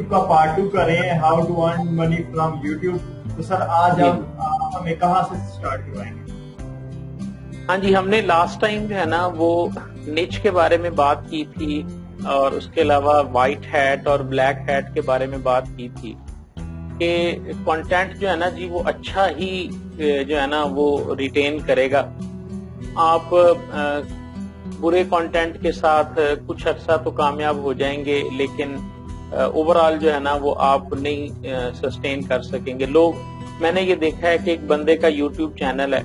YouTube का part 2 कर रहे हैं, how to earn money from YouTube। तो सर आज आप हमें कहाँ से स्टार्ट करवाएंगे? हाँ जी, हमने लास्ट टाइम जो है ना वो निच के बारे में बात की थी और उसके अलावा वाइट हैट और ब्लैक हैट के बारे में बात की थी कि कंटेंट जो है ना जी वो अच्छा ही जो है ना वो रिटेन करेगा। आप बुरे कंटेंट के साथ कुछ अर्सा तो कामयाब हो जाएंगे, लेकिन ओवरऑल जो है ना वो आप नहीं सस्टेन कर सकेंगे। मैंने ये देखा है कि एक बंदे का यूट्यूब चैनल है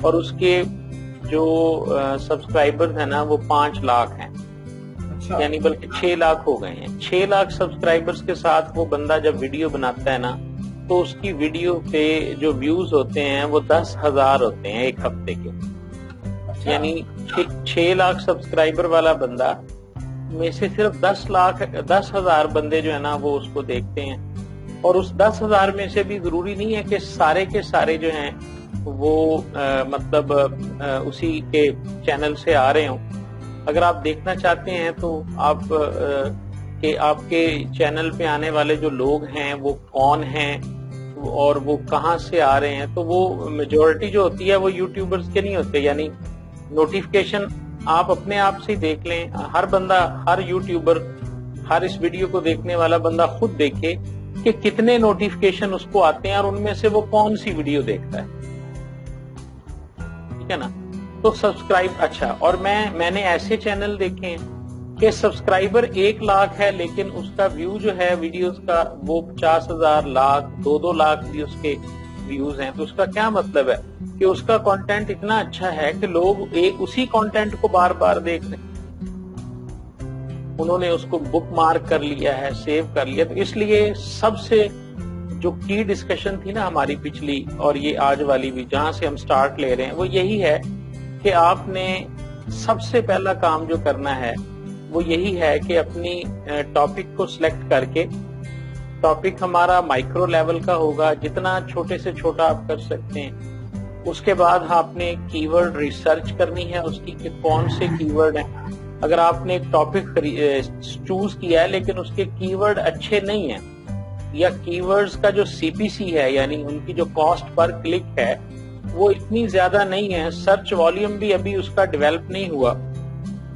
और उसके जो सब्सक्राइबर्स हैं ना वो 5 लाख हैं, यानी बल्कि 6 लाख हो गए हैं। 6 लाख सब्सक्राइबर्स के साथ वो बंदा जब वीडियो बनाता है ना तो उसकी वीडियो पे जो व्यूज होते हैं वो 10,000 होते हैं एक हफ्ते के। यानी 6 लाख सब्सक्राइबर वाला बंदा में से सिर्फ 10,000 बंदे जो है ना वो उसको देखते हैं, और उस 10,000 में से भी जरूरी नहीं है कि सारे के सारे जो हैं वो उसी के चैनल से आ रहे हों। अगर आप देखना चाहते हैं तो आप कि आपके चैनल पे आने वाले जो लोग हैं वो कौन हैं और वो कहाँ से आ रहे हैं, तो वो मेजॉरिटी जो होती है वो यूट्यूबर्स के नहीं होते। यानी नोटिफिकेशन आप अपने आप से देख लें, हर बंदा, हर यूट्यूबर, हर इस वीडियो को देखने वाला बंदा खुद देखे कि कितने नोटिफिकेशन उसको आते हैं और उनमें से वो कौन सी वीडियो देखता है, ठीक है ना। तो सब्सक्राइब अच्छा, और मैंने ऐसे चैनल देखे हैं कि सब्सक्राइबर 1 लाख है लेकिन उसका व्यू जो है वीडियोस का वो 50,000, लाख, 2-2 लाख भी उसके व्यूज हैं। तो उसका क्या मतलब है कि उसका कंटेंट इतना अच्छा है कि लोग उसी कंटेंट को बार बार देख रहे हैं, उन्होंने उसको बुक मार्क कर लिया है, सेव कर लिया। तो इसलिए सबसे जो की डिस्कशन थी ना हमारी पिछली और ये आज वाली भी, जहां से हम स्टार्ट ले रहे हैं, वो यही है कि आपने सबसे पहला काम जो करना है वो यही है कि अपनी टॉपिक को सिलेक्ट करके, टॉपिक हमारा माइक्रो लेवल का होगा, जितना छोटे से छोटा आप कर सकते हैं। उसके बाद आपने कीवर्ड रिसर्च करनी है उसकी कि कौन से कीवर्ड हैं। अगर आपने एक टॉपिक चूज किया है लेकिन उसके कीवर्ड अच्छे नहीं हैं, या कीवर्ड्स का जो सीपीसी है यानी उनकी जो कॉस्ट पर क्लिक है वो इतनी ज्यादा नहीं है, सर्च वॉल्यूम भी अभी उसका डेवलप नहीं हुआ,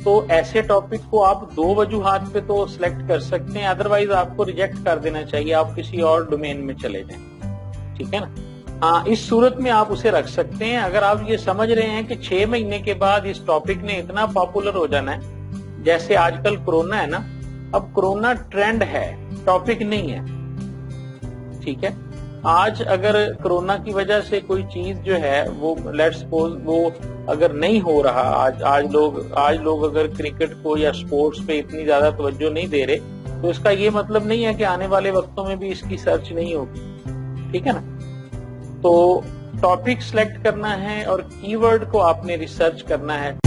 तो ऐसे टॉपिक को आप 2 वजूहात पे तो सिलेक्ट कर सकते हैं, अदरवाइज आपको रिजेक्ट कर देना चाहिए, आप किसी और डोमेन में चले जाएं, ठीक है ना। हाँ, इस सूरत में आप उसे रख सकते हैं अगर आप ये समझ रहे हैं कि 6 महीने के बाद इस टॉपिक ने इतना पॉपुलर हो जाना है। जैसे आजकल कोरोना है ना, अब कोरोना ट्रेंड है, टॉपिक नहीं है, ठीक है। आज अगर कोरोना की वजह से कोई चीज जो है वो लेट्स सपोज वो अगर नहीं हो रहा, आज लोग अगर क्रिकेट को या स्पोर्ट्स पे इतनी ज्यादा तवज्जो नहीं दे रहे, तो इसका ये मतलब नहीं है कि आने वाले वक्तों में भी इसकी सर्च नहीं होगी, ठीक है ना। तो टॉपिक सिलेक्ट करना है और कीवर्ड को आपने रिसर्च करना है।